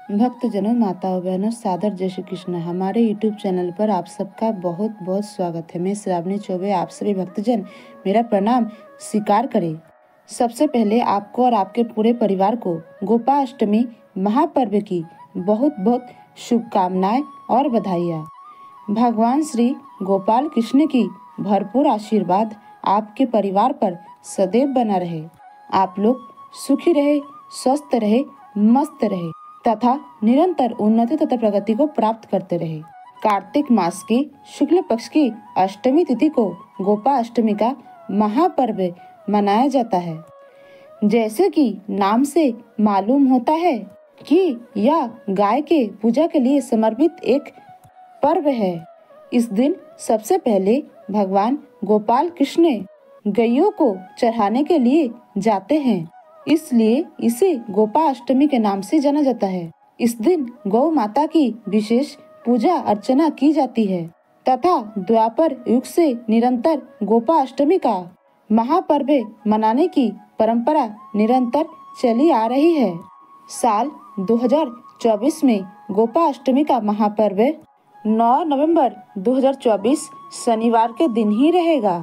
भक्तजनों, माताओं, बहनों, सादर जय श्री कृष्ण। हमारे यूट्यूब चैनल पर आप सबका बहुत बहुत स्वागत है। मैं श्रावणी चौबे आप सभी भक्तजन मेरा प्रणाम स्वीकार करें। सबसे पहले आपको और आपके पूरे परिवार को गोपाष्टमी महापर्व की बहुत बहुत शुभकामनाएं और बधाइयाँ। भगवान श्री गोपाल कृष्ण की भरपूर आशीर्वाद आपके परिवार पर सदैव बना रहे। आप लोग सुखी रहे, स्वस्थ रहे, मस्त रहे तथा निरंतर उन्नति तथा प्रगति को प्राप्त करते रहे। कार्तिक मास की शुक्ल पक्ष की अष्टमी तिथि को गोपाष्टमी का महापर्व मनाया जाता है। जैसे कि नाम से मालूम होता है कि यह गाय के पूजा के लिए समर्पित एक पर्व है। इस दिन सबसे पहले भगवान गोपाल कृष्ण गैयों को चढ़ाने के लिए जाते हैं, इसलिए इसे गोपाष्टमी के नाम से जाना जाता है। इस दिन गौ माता की विशेष पूजा अर्चना की जाती है तथा द्वापर युग से निरंतर गोपाष्टमी का महापर्व मनाने की परंपरा निरंतर चली आ रही है। साल 2024 में गोपाष्टमी का महापर्व 9 नवंबर 2024 शनिवार के दिन ही रहेगा।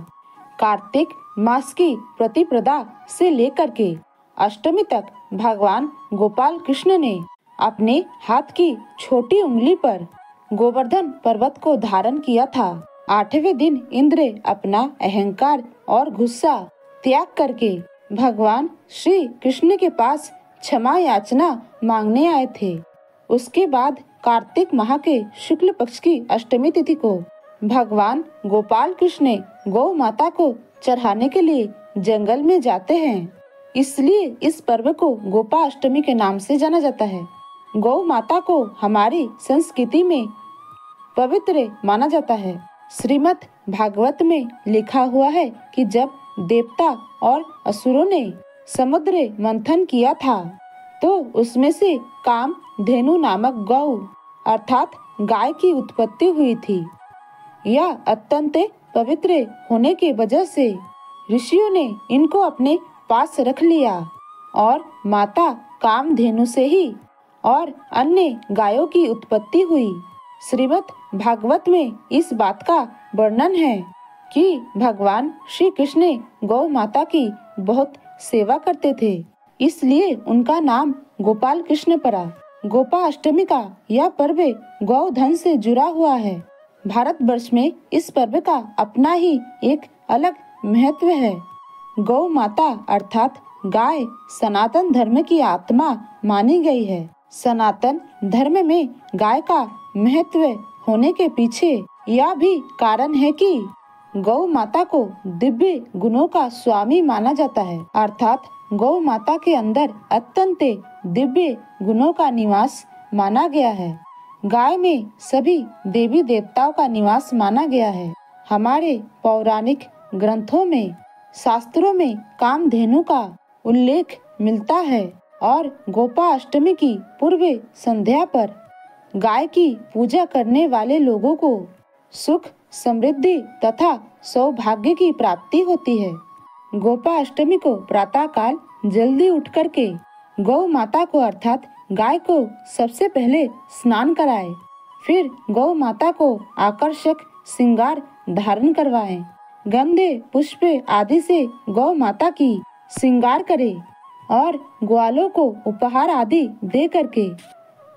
कार्तिक मास की प्रतिपदा से लेकर के अष्टमी तक भगवान गोपाल कृष्ण ने अपने हाथ की छोटी उंगली पर गोवर्धन पर्वत को धारण किया था। 8वें दिन इंद्र अपना अहंकार और गुस्सा त्याग करके भगवान श्री कृष्ण के पास क्षमा याचना मांगने आए थे। उसके बाद कार्तिक माह के शुक्ल पक्ष की अष्टमी तिथि को भगवान गोपाल कृष्ण गौ माता को चढ़ाने के लिए जंगल में जाते हैं, इसलिए इस पर्व को गोपाष्टमी के नाम से जाना जाता है। गौ माता को हमारी संस्कृति में पवित्र माना जाता है। श्रीमद् भागवत में लिखा हुआ है कि जब देवता और असुरों ने समुद्र मंथन किया था तो उसमें से काम धेनु नामक गौ अर्थात गाय की उत्पत्ति हुई थी। यह अत्यंत पवित्र होने की वजह से ऋषियों ने इनको अपने पास रख लिया और माता कामधेनु से ही और अन्य गायों की उत्पत्ति हुई। श्रीमद् भागवत में इस बात का वर्णन है कि भगवान श्री कृष्ण गौ माता की बहुत सेवा करते थे, इसलिए उनका नाम गोपाल कृष्ण पड़ा। गोपाष्टमी का यह पर्व गौधन से जुड़ा हुआ है। भारतवर्ष में इस पर्व का अपना ही एक अलग महत्व है। गौ माता अर्थात गाय सनातन धर्म की आत्मा मानी गई है। सनातन धर्म में गाय का महत्व होने के पीछे यह भी कारण है कि गौ माता को दिव्य गुणों का स्वामी माना जाता है, अर्थात गौ माता के अंदर अत्यंत दिव्य गुणों का निवास माना गया है। गाय में सभी देवी देवताओं का निवास माना गया है। हमारे पौराणिक ग्रंथों में शास्त्रों में कामधेनु का उल्लेख मिलता है और गोपाष्टमी की पूर्व संध्या पर गाय की पूजा करने वाले लोगों को सुख, समृद्धि तथा सौभाग्य की प्राप्ति होती है। गोपाष्टमी को प्रातः काल जल्दी उठ करके गौ माता को अर्थात गाय को सबसे पहले स्नान कराएं, फिर गौ माता को आकर्षक श्रृंगार धारण करवाएं, गंधे पुष्प आदि से गौ माता की श्रृंगार करें और ग्वालों को उपहार आदि दे करके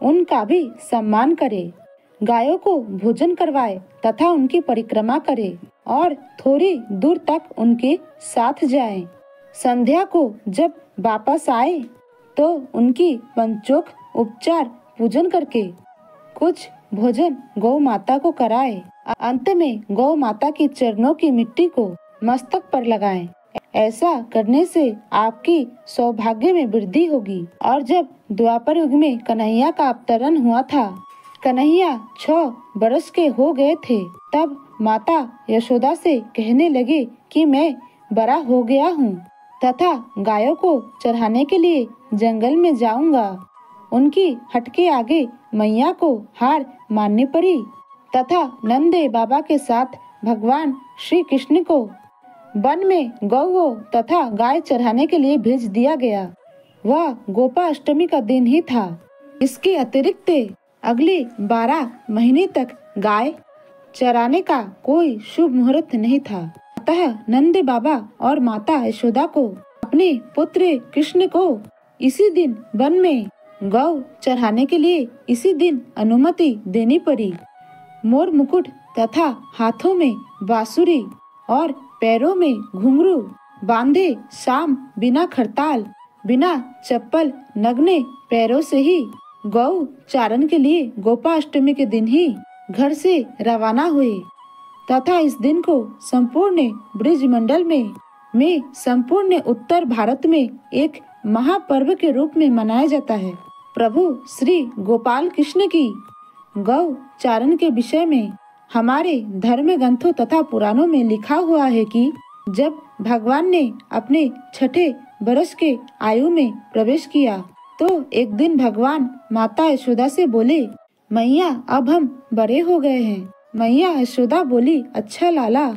उनका भी सम्मान करें। गायों को भोजन करवाए तथा उनकी परिक्रमा करें और थोड़ी दूर तक उनके साथ जाएं। संध्या को जब वापस आए तो उनकी पंचोक उपचार पूजन करके कुछ भोजन गौ माता को कराए। अंत में गौ माता की चरणों की मिट्टी को मस्तक पर लगाएं। ऐसा करने से आपकी सौभाग्य में वृद्धि होगी। और जब द्वापर युग में कन्हैया का अवतरण हुआ था, कन्हैया 6 बरस के हो गए थे, तब माता यशोदा से कहने लगे कि मैं बड़ा हो गया हूँ तथा गायों को चढ़ाने के लिए जंगल में जाऊंगा। उनकी हट के आगे मैया को हार माननी पड़ी तथा नंदे बाबा के साथ भगवान श्री कृष्ण को वन में गौ तथा गाय चढ़ाने के लिए भेज दिया गया। वह गोपाष्टमी का दिन ही था। इसके अतिरिक्त अगले 12 महीने तक गाय चराने का कोई शुभ मुहूर्त नहीं था। अतः नंद बाबा और माता यशोदा को अपने पुत्र कृष्ण को इसी दिन वन में गौ चराने के लिए इसी दिन अनुमति देनी पड़ी। मोर मुकुट तथा हाथों में बांसुरी और पैरों में घुंघरू बांधे शाम बिना खरताल बिना चप्पल नग्ने पैरों से ही गौ चारण के लिए गोपाष्टमी के दिन ही घर से रवाना हुए तथा इस दिन को संपूर्ण ब्रजमंडल में संपूर्ण उत्तर भारत में एक महापर्व के रूप में मनाया जाता है। प्रभु श्री गोपाल कृष्ण की गौ चारण के विषय में हमारे धर्म ग्रंथों तथा पुराणों में लिखा हुआ है कि जब भगवान ने अपने 6ठे वर्ष के आयु में प्रवेश किया तो एक दिन भगवान माता यशोदा से बोले, मैया अब हम बड़े हो गए हैं। मैया यशोदा बोली, अच्छा लाला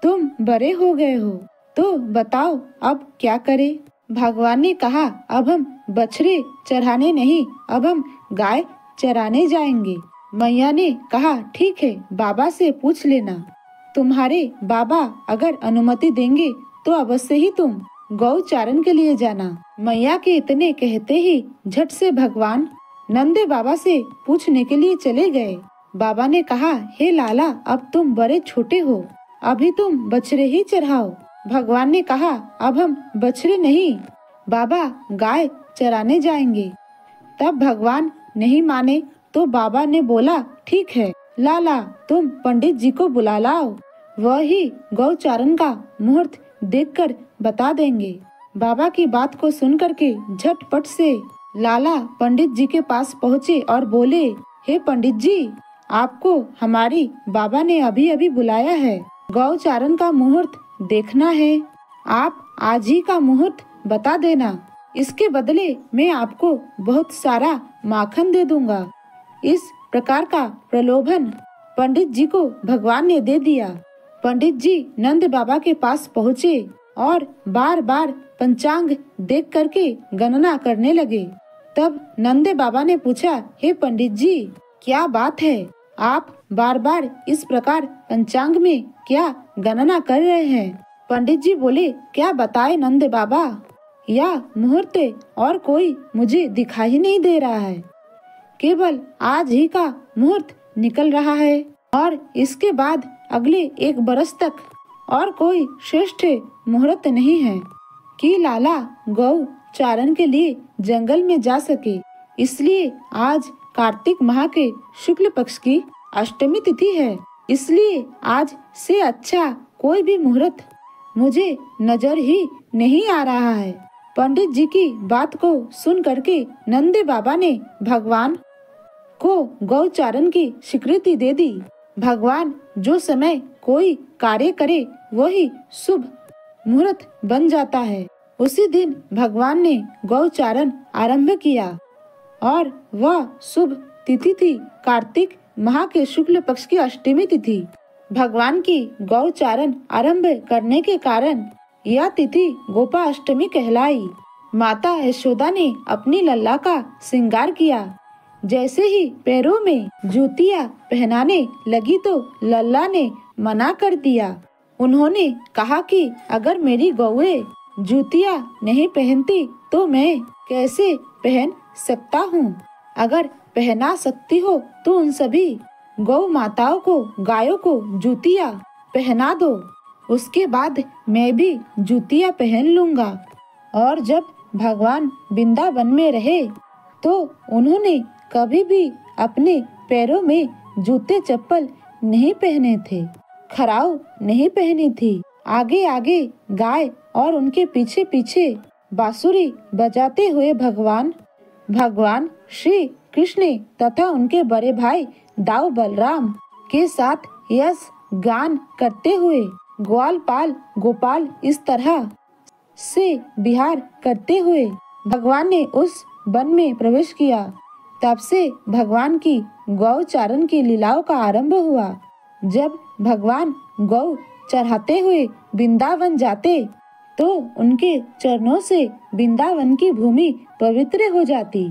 तुम बड़े हो गए हो तो बताओ अब क्या करें। भगवान ने कहा, अब हम बछड़े चराने नहीं, अब हम गाय चराने जाएंगे। मैया ने कहा, ठीक है, बाबा से पूछ लेना। तुम्हारे बाबा अगर अनुमति देंगे तो अवश्य ही तुम गौ चारण के लिए जाना। मैया के इतने कहते ही झट से भगवान नंद बाबा से पूछने के लिए चले गए। बाबा ने कहा, हे लाला अब तुम बड़े छोटे हो, अभी तुम बछड़े ही चराओ। भगवान ने कहा, अब हम बछड़े नहीं बाबा गाय चराने जाएंगे। तब भगवान नहीं माने तो बाबा ने बोला, ठीक है लाला तुम पंडित जी को बुला लाओ, वह ही गौ चारण का मुहूर्त देखकर बता देंगे। बाबा की बात को सुनकर के झटपट से लाला पंडित जी के पास पहुँचे और बोले, हे पंडित जी आपको हमारी बाबा ने अभी अभी बुलाया है, गौ चारण का मुहूर्त देखना है, आप आज ही का मुहूर्त बता देना, इसके बदले मैं आपको बहुत सारा माखन दे दूंगा। इस प्रकार का प्रलोभन पंडित जी को भगवान ने दे दिया। पंडित जी नंद बाबा के पास पहुँचे और बार बार पंचांग देख करके गणना करने लगे। तब नंद बाबा ने पूछा, हे पंडित जी क्या बात है, आप बार बार इस प्रकार पंचांग में क्या गणना कर रहे हैं। पंडित जी बोले, क्या बताए नंद बाबा, यह मुहूर्त और कोई मुझे दिखाई नहीं दे रहा है, केवल आज ही का मुहूर्त निकल रहा है और इसके बाद अगले 1 बरस तक और कोई श्रेष्ठ मुहूर्त नहीं है कि लाला गौ चारण के लिए जंगल में जा सके। इसलिए आज कार्तिक माह के शुक्ल पक्ष की अष्टमी तिथि है, इसलिए आज से अच्छा कोई भी मुहूर्त मुझे नजर ही नहीं आ रहा है। पंडित जी की बात को सुन करके नंद बाबा ने भगवान को गौ चारण की स्वीकृति दे दी। भगवान जो समय कोई कार्य करे वही शुभ मुहूर्त बन जाता है। उसी दिन भगवान ने गौ चारण आरंभ किया और वह शुभ तिथि थी कार्तिक माह के शुक्ल पक्ष की अष्टमी तिथि। भगवान की गौ चारण आरंभ करने के कारण यह तिथि गोपाष्टमी कहलाई। माता यशोदा ने अपनी लल्ला का श्रृंगार किया। जैसे ही पैरों में जूतियां पहनाने लगी तो लल्ला ने मना कर दिया। उन्होंने कहा कि अगर मेरी गौएं जूतियां नहीं पहनती तो मैं कैसे पहन सकता हूँ। अगर पहना सकती हो तो उन सभी गौ माताओं को गायों को जूतियां पहना दो, उसके बाद मैं भी जूतियां पहन लूंगा। और जब भगवान वृंदावन में रहे तो उन्होंने कभी भी अपने पैरों में जूते चप्पल नहीं पहने थे, खराउ नहीं पहनी थी। आगे आगे गाय और उनके पीछे पीछे बांसुरी बजाते हुए भगवान श्री कृष्ण तथा उनके बड़े भाई दाऊ बलराम के साथ यश गान करते हुए ग्वालपाल गोपाल इस तरह से विहार करते हुए भगवान ने उस वन में प्रवेश किया। तब से भगवान की गौ चारण की लीलाओं का आरंभ हुआ। जब भगवान गौ चढ़ाते हुए वृंदावन जाते तो उनके चरणों से वृंदावन की भूमि पवित्र हो जाती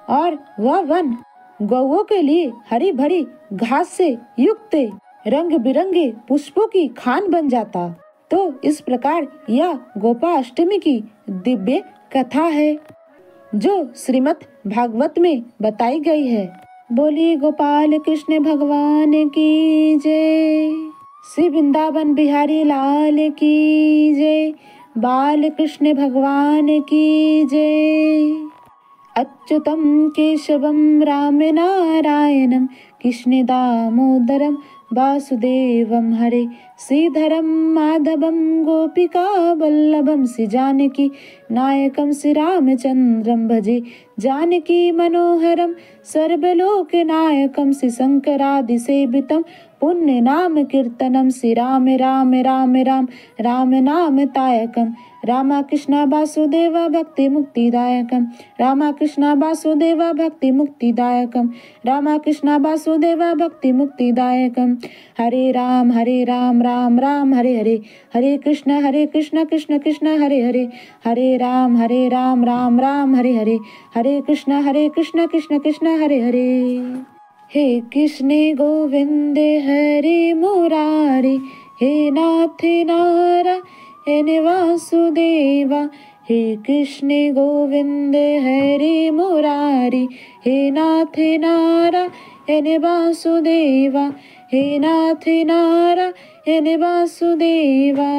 और वह वन गौओं के लिए हरी भरी घास से युक्त रंग बिरंगे पुष्पों की खान बन जाता। तो इस प्रकार यह गोपाष्टमी की दिव्य कथा है जो श्रीमद् भागवत में बताई गई है। बोली गोपाल कृष्ण भगवान की जय। श्री वृंदावन बिहारी लाल की जय। बाल कृष्ण भगवान की जय। अच्युतं केशवं राम नारायणं कृष्ण दामोदरं वासुदेवं हरे श्रीधरं माधवं गोपिका वल्लभं श्री जानकी नायकं श्री रामचन्द्रं भजे जानकी मनोहरं सर्वलोकनायकं श्री शङ्करादिसेवितं पुण्य नाम कीर्तनं श्री राम राम राम राम राम नाम तायकं रामा कृष्ण वासुदेव भक्ति मुक्तिदायकं रामा कृष्ण वासुदेव भक्ति मुक्तिदायकं रामा कृष्ण वासुदेव भक्ति मुक्तिदायकं हरे राम राम राम हरे हरे हरे कृष्ण कृष्ण कृष्ण हरे हरे हरे राम राम राम हरे हरे हरे कृष्ण कृष्ण कृष्ण हरे हरे। हे कृष्ण गोविंद हरे मुरारी हे नाथ नारायण वासुदेवा हे कृष्ण गोविंद हरे मुरारी हे नाथ नारायण वासुदेवा हे नाथ नारायण वासुदेवा।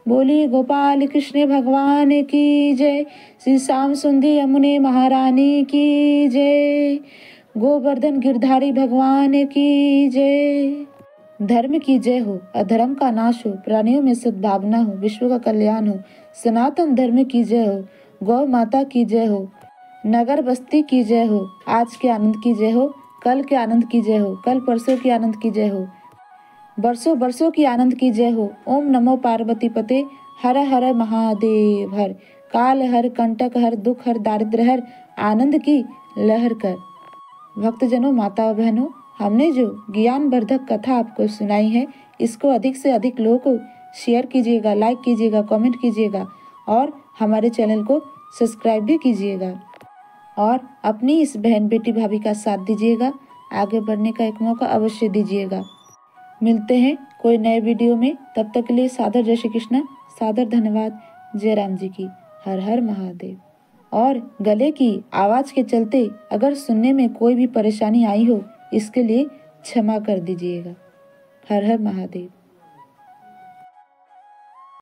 बोली गोपाल कृष्ण भगवान की जय। श्री श्याम सुंदर यमुने महारानी की जय। गोवर्धन गिरधारी भगवान की जय। धर्म की जय हो, अधर्म का नाश हो, प्राणियों में सद्भावना हो, विश्व का कल्याण हो। सनातन धर्म की जय हो, गौ माता की जय हो, नगर बस्ती की जय हो। आज के आनंद की जय हो, कल के आनंद की जय हो, कल परसों की आनंद की जय हो, बरसों बरसों की आनंद की जय हो। ओम नमो पार्वती पते हर हर महादेव हर। काल हर कंटक हर दुख हर दारिद्र हर आनंद की लहर कर। भक्तजनों, माताओं बहनों, हमने जो ज्ञानवर्धक कथा आपको सुनाई है इसको अधिक से अधिक लोगों को शेयर कीजिएगा, लाइक कीजिएगा, कमेंट कीजिएगा और हमारे चैनल को सब्सक्राइब भी कीजिएगा और अपनी इस बहन बेटी भाभी का साथ दीजिएगा। आगे बढ़ने का एक मौका अवश्य दीजिएगा। मिलते हैं कोई नए वीडियो में, तब तक के लिए सादर जय श्री कृष्ण, सादर धन्यवाद। जय राम जी की। हर हर महादेव। और गले की आवाज़ के चलते अगर सुनने में कोई भी परेशानी आई हो इसके लिए क्षमा कर दीजिएगा। हर हर महादेव।